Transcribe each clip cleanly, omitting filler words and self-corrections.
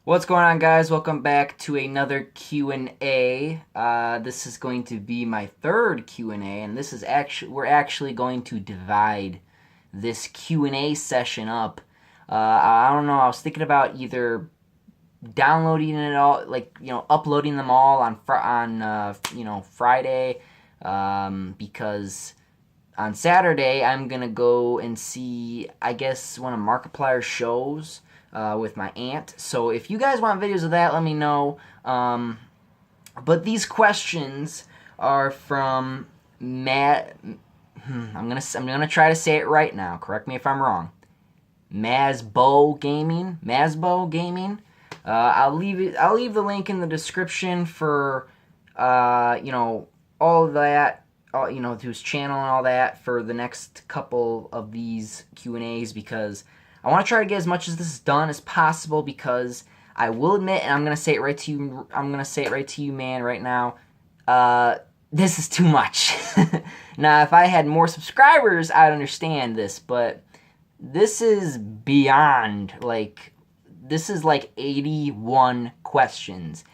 What's going on, guys? Welcome back to another Q&A. This is going to be my third Q&A, and this is we're actually going to divide this Q&A session up. I don't know. I was thinking about either downloading it all, like uploading them all on Friday, because on Saturday, I'm gonna go and see, I guess, one of Markiplier's shows with my aunt. So if you guys want videos of that, let me know. But these questions are from Matt. I'm gonna try to say it right now. Correct me if I'm wrong. Mazbo Gaming. Mazbo Gaming. I'll leave the link in the description for all of that, to his channel and all that for the next couple of these Q&As, because I want to try to get as much of this done as possible, because I will admit, and I'm gonna say it right to you, man, right now. This is too much. Now, if I had more subscribers, I'd understand this, but this is beyond, this is like 81 questions.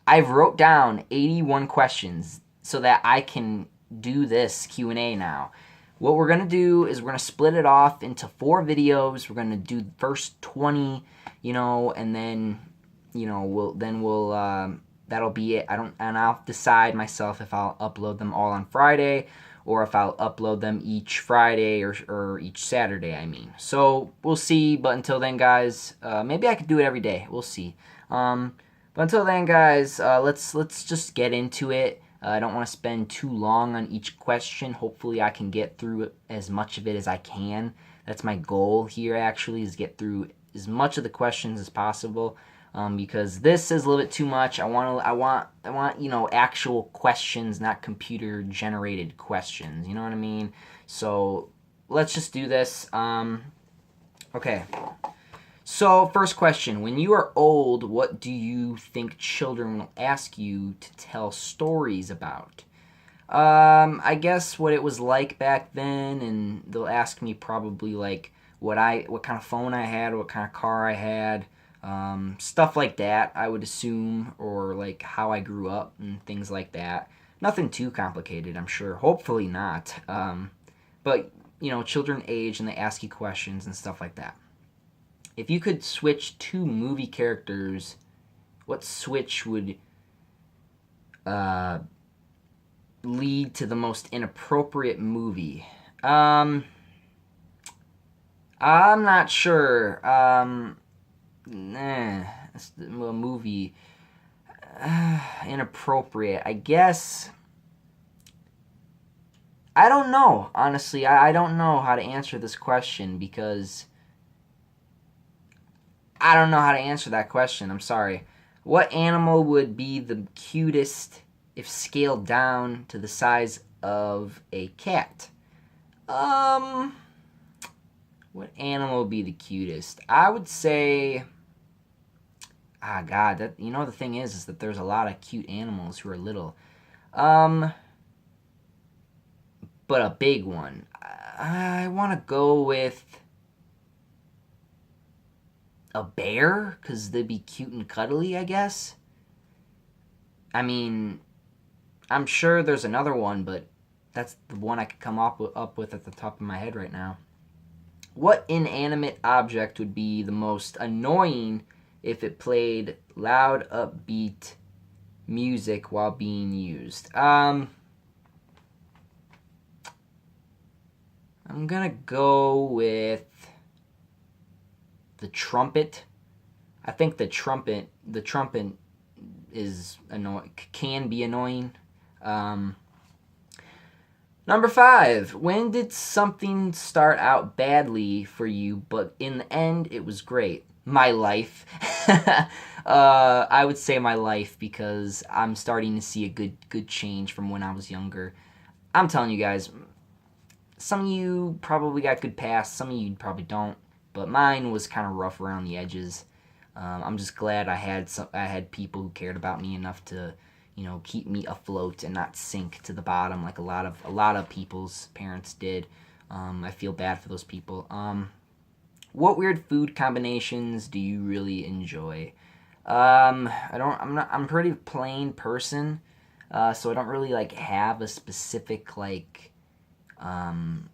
I've wrote down 81 questions so that I can do this Q&A now. What we're going to do is we're going to split it off into 4 videos. We're going to do the first 20, and then, that'll be it. I'll decide myself if I'll upload them all on Friday or if I'll upload them each Friday or each Saturday, I mean. So we'll see, but until then, guys, maybe I could do it every day. We'll see. But until then, guys, let's just get into it. I don't want to spend too long on each question. Hopefully, I can get through as much of it as I can. That's my goal here, actually, is get through as much of the questions as possible. Because this is a little bit too much. I want actual questions, not computer generated questions. You know what I mean? So let's just do this. Okay. So first question: when you are old, what do you think children will ask you to tell stories about? I guess what it was like back then, and they'll ask me probably like what kind of phone I had, what kind of car I had, stuff like that, I would assume, or like how I grew up and things like that. Nothing too complicated, I'm sure. Hopefully not. But children age and they ask you questions and stuff like that. If you could switch 2 movie characters, what switch would uh, lead to the most inappropriate movie? I'm not sure. It's a movie. Inappropriate. I guess. I don't know. Honestly, I don't know how to answer this question, because I don't know how to answer that question. I'm sorry. What animal would be the cutest if scaled down to the size of a cat? What animal would be the cutest? I would say, God, that the thing is that there's a lot of cute animals who are little. Um, but a big one. I want to go with a bear, because they'd be cute and cuddly, I guess. I mean, I'm sure there's another one, but that's the one I could come up with at the top of my head right now. What inanimate object would be the most annoying if it played loud, upbeat music while being used? I'm gonna go with the trumpet. I think the trumpet is can be annoying. Number 5. When did something start out badly for you, but in the end it was great? My life. I would say my life, because I'm starting to see a good change from when I was younger. I'm telling you guys, some of you probably got good past, some of you probably don't, but mine was kind of rough around the edges. I'm just glad I had people who cared about me enough to keep me afloat and not sink to the bottom like a lot of people's parents did. I feel bad for those people. What weird food combinations do you really enjoy? I'm a pretty plain person, so I don't really like have a specific like um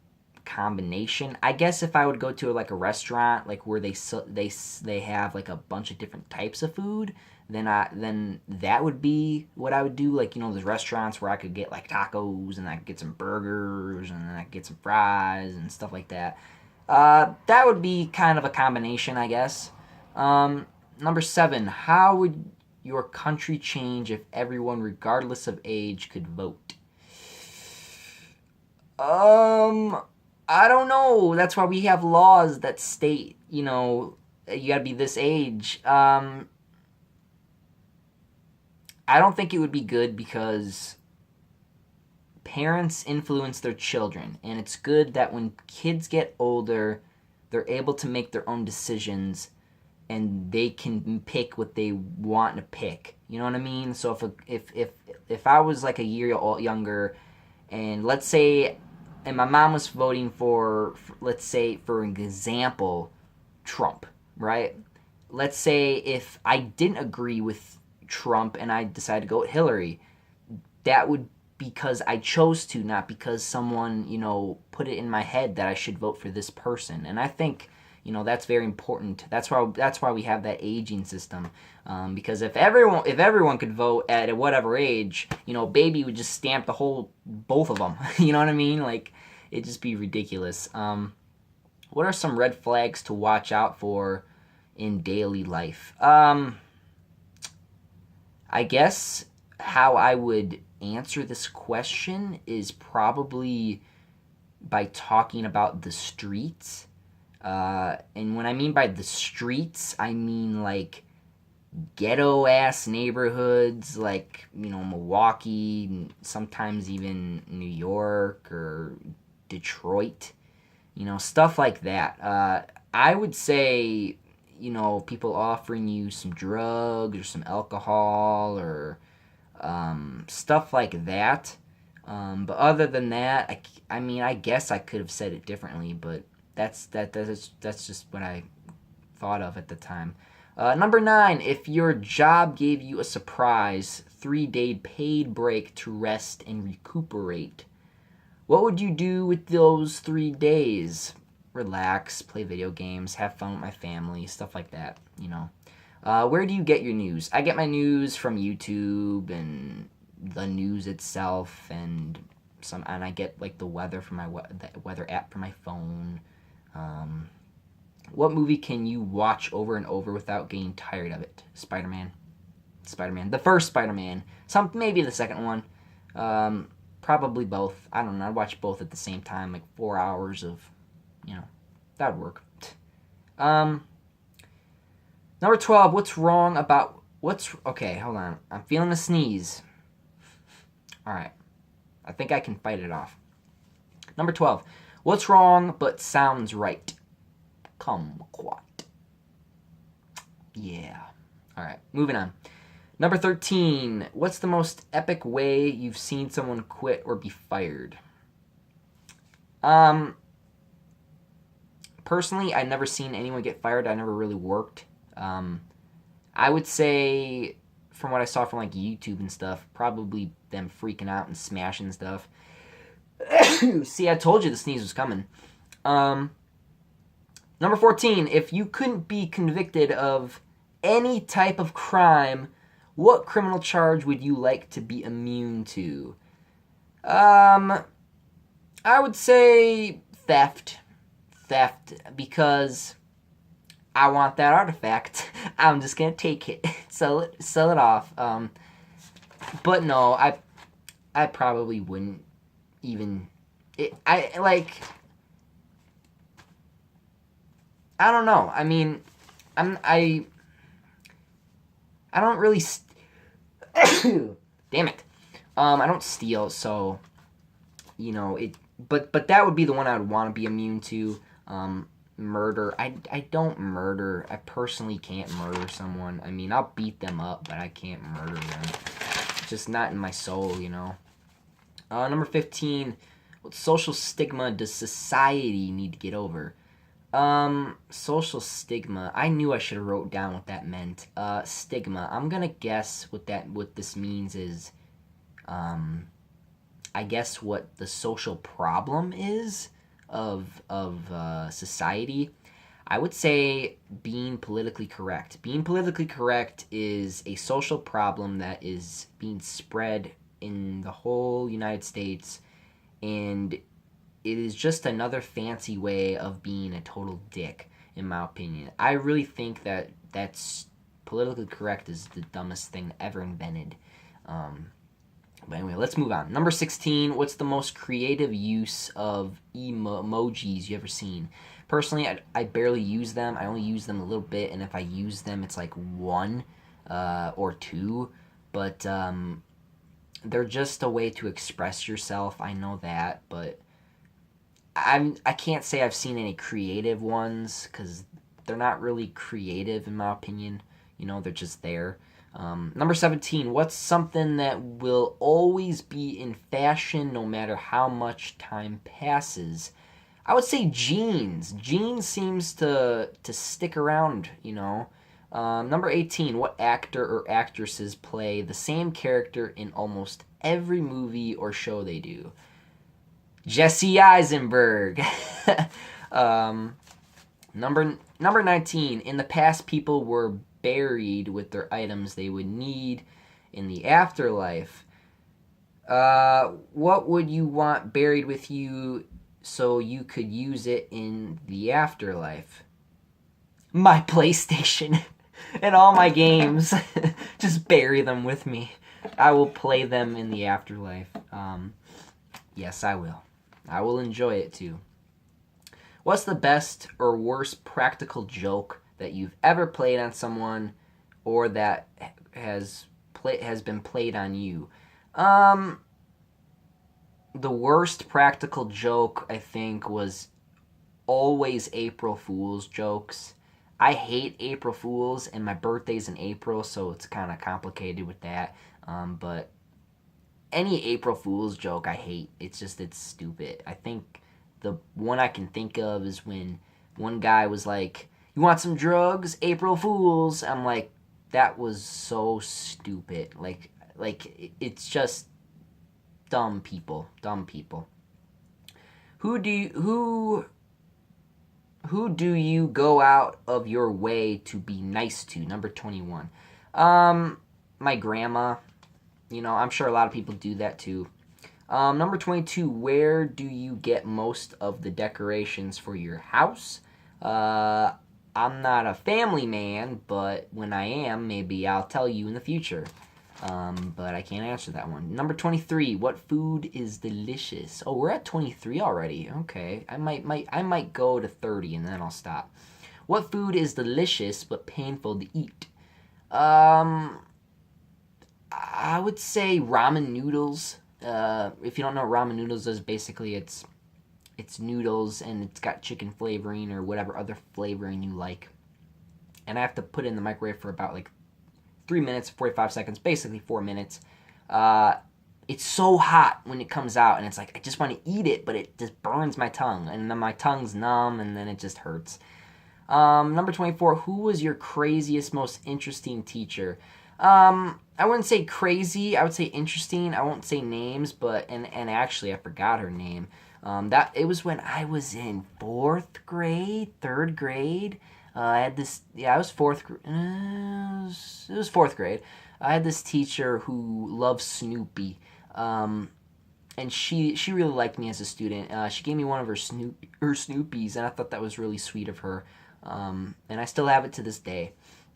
combination. I guess if I would go to like a restaurant like where they have like a bunch of different types of food, then that would be what I would do. Like, there's restaurants where I could get like tacos and I could get some burgers and then I could get some fries and stuff like that. That would be kind of a combination, I guess. Number 7, how would your country change if everyone, regardless of age, could vote? Um, I don't know. That's why we have laws that state, you gotta be this age. I don't think it would be good because parents influence their children, and it's good that when kids get older, they're able to make their own decisions and they can pick what they want to pick. You know what I mean? So if I was like a year younger, and let's say, and my mom was voting for, let's say, for an example, Trump, right? Let's say if I didn't agree with Trump and I decided to go with Hillary, that would because I chose to, not because someone, put it in my head that I should vote for this person. And I think, that's very important. That's why we have that aging system. Because if everyone could vote at whatever age, baby would just stamp both of them. You know what I mean? Like, it'd just be ridiculous. What are some red flags to watch out for in daily life? I guess how I would answer this question is probably by talking about the streets. And when I mean by the streets, I mean like ghetto ass neighborhoods like, Milwaukee, sometimes even New York or Detroit, stuff like that. I would say, people offering you some drugs or some alcohol or stuff like that. But other than that, I mean, I guess I could have said it differently, but that's just what I thought of at the time. Number 9, if your job gave you a surprise 3-day paid break to rest and recuperate, what would you do with those 3 days? Relax, play video games, have fun with my family, stuff like that. Where do you get your news? I get my news from YouTube and the news itself, and I get like the weather from the weather app for my phone. What movie can you watch over and over without getting tired of it? Spider-Man. The first Spider-Man. Maybe the second one. Probably both. I don't know. I'd watch both at the same time, like 4 hours of, that would work. Number 12, okay, hold on. I'm feeling a sneeze. Alright. I think I can fight it off. Number 12, what's wrong but sounds right? Kumquat. Yeah. Alright, moving on. Number 13, what's the most epic way you've seen someone quit or be fired? Personally, I've never seen anyone get fired. I never really worked. I would say, from what I saw from like YouTube and stuff, probably them freaking out and smashing stuff. See, I told you the sneeze was coming. Number 14, if you couldn't be convicted of any type of crime, what criminal charge would you like to be immune to? I would say theft. Because I want that artifact. I'm just gonna take it, sell it off. But no, I probably wouldn't even. I don't know. I mean, I don't really. Damn it. I don't steal, so it. But that would be the one I would want to be immune to. Murder. I don't murder. I personally can't murder someone. I mean, I'll beat them up, but I can't murder them. It's just not in my soul, Number 15. What social stigma does society need to get over? Social stigma. I knew I should have wrote down what that meant. Stigma. I'm gonna guess what this means is, um, I guess what the social problem is of society. I would say being politically correct. Being politically correct is a social problem that is being spread in the whole United States, and it is just another fancy way of being a total dick, in my opinion. I really think that that's politically correct is the dumbest thing ever invented. Um, but anyway, let's move on. Number 16, what's the most creative use of emojis you ever seen? Personally, I barely use them. I only use them a little bit, and if I use them, it's like one or two. But they're just a way to express yourself. I know that, but I can't say I've seen any creative ones because they're not really creative in my opinion. They're just there. Number 17, what's something that will always be in fashion no matter how much time passes? I would say jeans. Jeans seems to stick around. Number 18, what actor or actresses play the same character in almost every movie or show they do? Jesse Eisenberg. Number 19, in the past people were buried with their items they would need in the afterlife. What would you want buried with you so you could use it in the afterlife? My PlayStation and all my games. Just bury them with me. I will play them in the afterlife. Yes, I will. I will enjoy it too. What's the best or worst practical joke that you've ever played on someone or that has been played on you? The worst practical joke, I think, was always April Fool's jokes. I hate April Fools, and my birthday's in April, so it's kind of complicated with that. But any April Fool's joke I hate. It's stupid. I think the one I can think of is when one guy was like, "You want some drugs? April Fools." I'm like, that was so stupid. Like it's just dumb people. Dumb people. Who do you go out of your way to be nice to? Number 21. My grandma. I'm sure a lot of people do that too. Number 22, where do you get most of the decorations for your house? I'm not a family man, but when I am, maybe I'll tell you in the future. But I can't answer that one. Number 23, what food is delicious? Oh, we're at 23 already. Okay, I might go to 30 and then I'll stop. What food is delicious but painful to eat? I would say ramen noodles. If you don't know what ramen noodles is, basically it's noodles and it's got chicken flavoring or whatever other flavoring you like. And I have to put it in the microwave for about like 3 minutes, 45 seconds, basically 4 minutes. It's so hot when it comes out, and it's like I just want to eat it, but it just burns my tongue, and then my tongue's numb, and then it just hurts. Number 24, who was your craziest, most interesting teacher? I wouldn't say crazy. I would say interesting. I won't say names, but and actually I forgot her name. That it was when I was in 4th grade, 3rd grade. I had this. Yeah, I was 4th. It was 4th grade. I had this teacher who loved Snoopy. And she really liked me as a student. She gave me one of her Snoopies, and I thought that was really sweet of her. And I still have it to this day.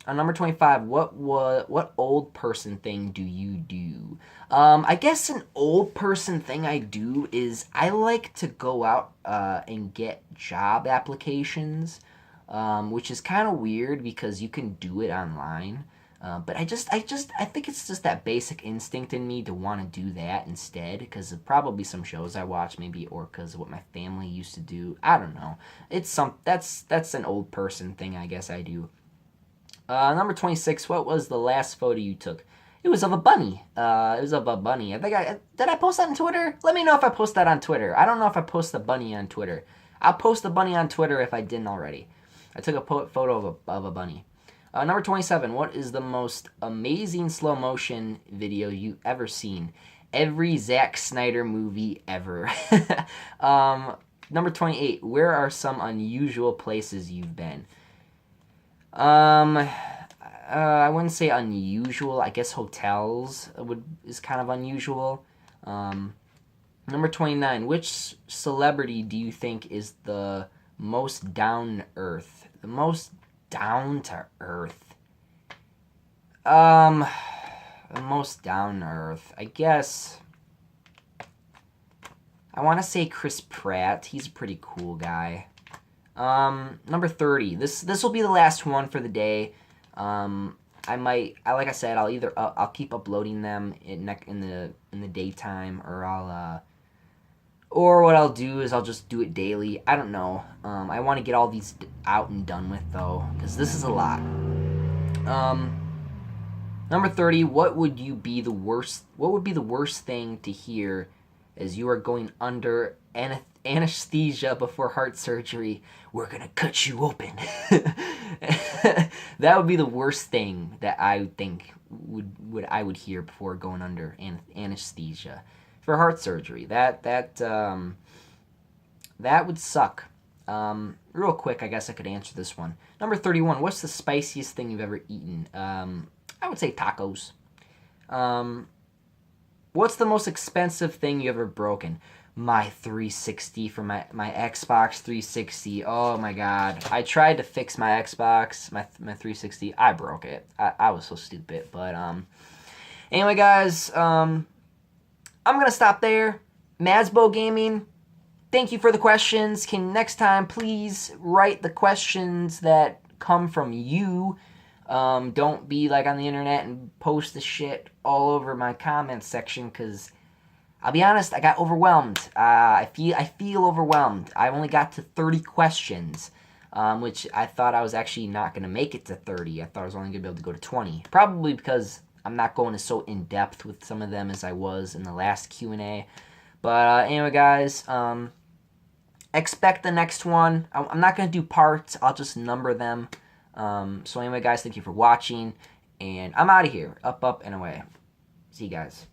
Number 25, what old person thing do you do? I guess an old person thing I do is I like to go out and get job applications, which is kind of weird because you can do it online. But I think it's just that basic instinct in me to want to do that instead, because of probably some shows I watch, maybe, or because of what my family used to do. I don't know. That's an old person thing I guess I do. Number 26, what was the last photo you took? It was of a bunny. It was of a bunny. Did I post that on Twitter? Let me know if I post that on Twitter. I don't know if I post the bunny on Twitter. I'll post the bunny on Twitter if I didn't already. I took a photo of a bunny. Number 27. What is the most amazing slow motion video you've ever seen? Every Zack Snyder movie ever. Number 28. Where are some unusual places you've been? I wouldn't say unusual. I guess hotels is kind of unusual. Number 29. Which celebrity do you think is the most down to earth? The most down to earth. The most down to earth. I guess I want to say Chris Pratt. He's a pretty cool guy. Number 30. This will be the last one for the day. Like I said, I'll keep uploading them in the daytime, or what I'll do is I'll just do it daily. I don't know. I want to get all these out and done with though, because this is a lot. Number 30. What would be the worst thing to hear as you are going under anesthesia before heart surgery? We're gonna cut you open. That would be the worst thing that I think I would hear before going under anesthesia for heart surgery. That would suck. Real quick, I guess I could answer this one. Number 31. What's the spiciest thing you've ever eaten? I would say tacos. What's the most expensive thing you ever broken? My 360 for my Xbox 360. Oh my god. I tried to fix my Xbox, my 360. I broke it. I was so stupid. But anyway, guys, I'm going to stop there. Masbo Gaming, thank you for the questions. Can next time please write the questions that come from you. Don't be like on the internet and post the shit all over my comments section, because I'll be honest, I got overwhelmed. I feel overwhelmed. I only got to 30 questions, which I thought I was actually not going to make it to 30. I thought I was only going to be able to go to 20. Probably because I'm not going so in-depth with some of them as I was in the last Q&A. But anyway, guys, expect the next one. I'm not going to do parts. I'll just number them. So anyway, guys, thank you for watching. And I'm out of here. Up, up, and away. See you guys.